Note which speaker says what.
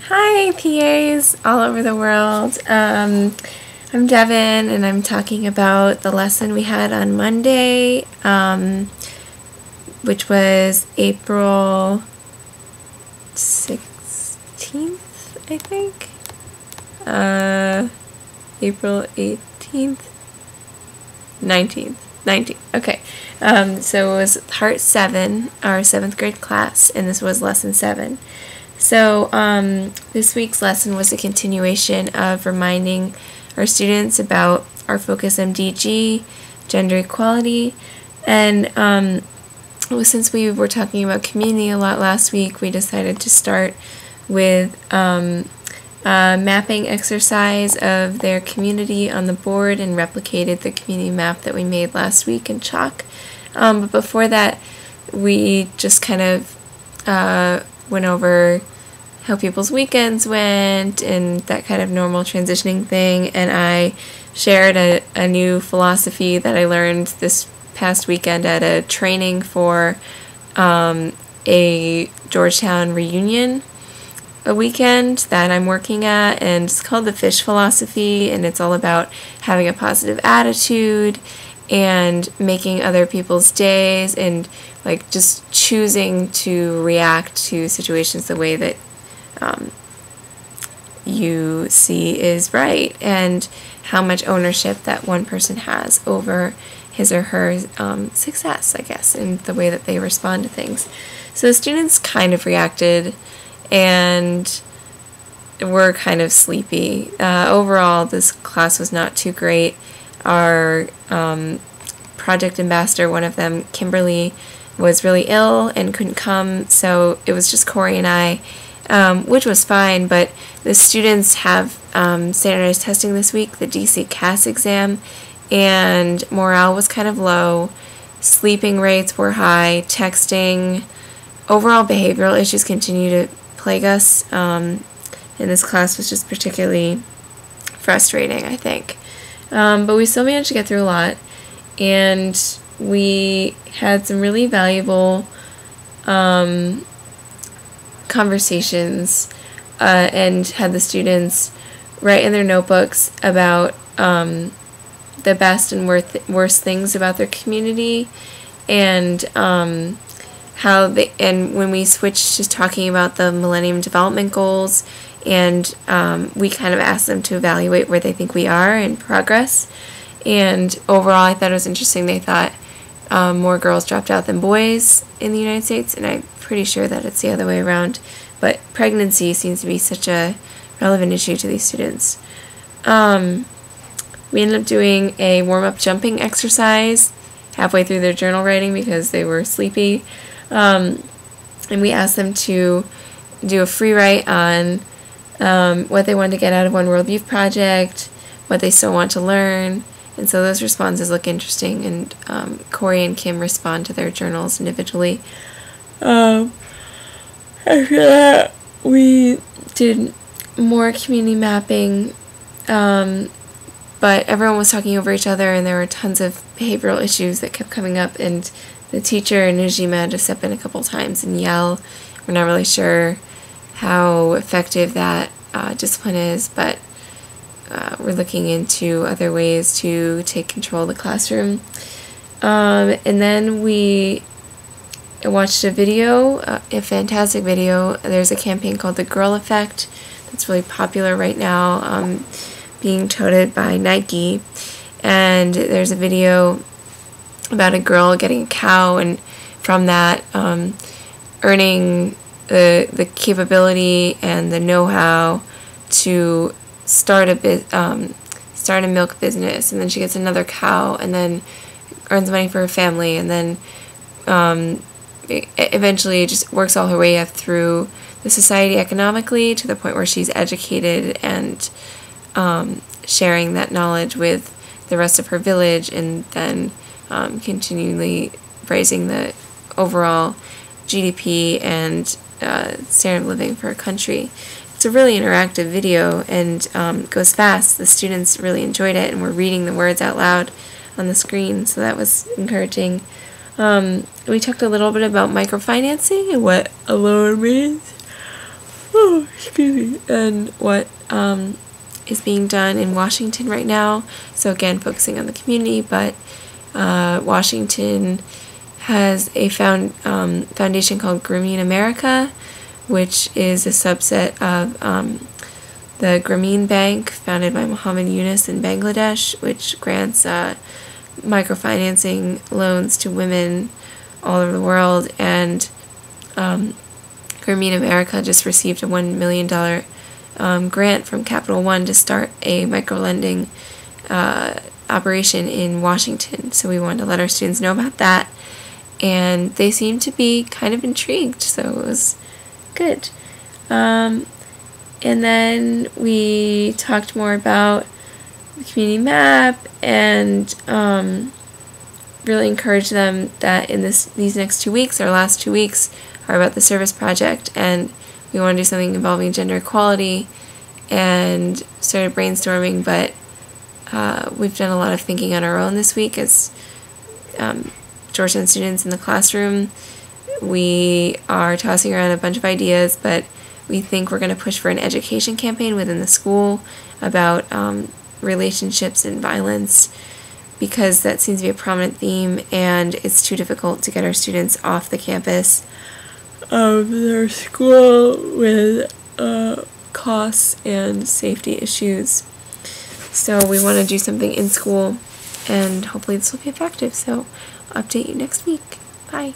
Speaker 1: Hi, PAs all over the world. I'm Devin, and I'm talking about the lesson we had on Monday, which was April 16th, I think. April 18th? 19th. Okay. So it was Heart 7, our 7th grade class, and this was lesson 7. So this week's lesson was a continuation of reminding our students about our focus MDG, gender equality, and since we were talking about community a lot last week, we decided to start with a mapping exercise of their community on the board and replicated the community map that we made last week in chalk. But before that, we just kind of went over how people's weekends went and that kind of normal transitioning thing, and I shared a new philosophy that I learned this past weekend at a training for a Georgetown reunion a weekend that I'm working at, and it's called the fish philosophy, and it's all about having a positive attitude and making other people's days and like just choosing to react to situations the way that you see is right, and how much ownership that one person has over his or her success, I guess, in the way that they respond to things. So the students kind of reacted and were kind of sleepy. Overall, this class was not too great. Our project ambassador, one of them, Kimberly, was really ill and couldn't come, so it was just Corey and I, which was fine, but the students have standardized testing this week, the DC CAS exam, and morale was kind of low, sleeping rates were high, texting, overall behavioral issues continue to plague us, and this class was just particularly frustrating, I think. But we still managed to get through a lot, and we had some really valuable conversations and had the students write in their notebooks about the best and worst things about their community, and how they, and when we switched to talking about the Millennium Development Goals, and we kind of asked them to evaluate where they think we are in progress, and overall I thought it was interesting. They thought more girls dropped out than boys in the United States, and I'm pretty sure that it's the other way around, but pregnancy seems to be such a relevant issue to these students. We ended up doing a warm-up jumping exercise halfway through their journal writing because they were sleepy, and we asked them to do a free write on what they wanted to get out of One World Youth Project, what they still want to learn, and so those responses look interesting, and Corey and Kim respond to their journals individually. After that, we did more community mapping, but everyone was talking over each other, and there were tons of behavioral issues that kept coming up, and the teacher, Nujima, had to step in a couple times and yell. We're not really sure how effective that discipline is, but we're looking into other ways to take control of the classroom. And then we watched a video, a fantastic video. There's a campaign called The Girl Effect that's really popular right now, being touted by Nike, and there's a video about a girl getting a cow, and from that earning the capability and the know-how to start a milk business, and then she gets another cow, and then earns money for her family, and then eventually just works all her way up through the society economically to the point where she's educated and sharing that knowledge with the rest of her village, and then continually raising the overall GDP and standard of living for a country. It's a really interactive video and goes fast. The students really enjoyed it and were reading the words out loud on the screen, so that was encouraging. We talked a little bit about microfinancing and what a loan means. excuse me, and what is being done in Washington right now. So again, focusing on the community, but Washington has a foundation called Grameen America, which is a subset of the Grameen Bank, founded by Muhammad Yunus in Bangladesh, which grants microfinancing loans to women all over the world. And Grameen America just received a $1 million grant from Capital One to start a microlending operation in Washington. So we wanted to let our students know about that, and they seemed to be kind of intrigued, so it was good. And then we talked more about the community map, and really encouraged them that in these next 2 weeks, our last 2 weeks, are about the service project, and we want to do something involving gender equality, and started brainstorming, but we've done a lot of thinking on our own this week as Georgetown students in the classroom. We are tossing around a bunch of ideas, but we think we're going to push for an education campaign within the school about relationships and violence, because that seems to be a prominent theme, and it's too difficult to get our students off the campus of their school with costs and safety issues. So we want to do something in school, and hopefully this will be effective. So I'll update you next week. Bye.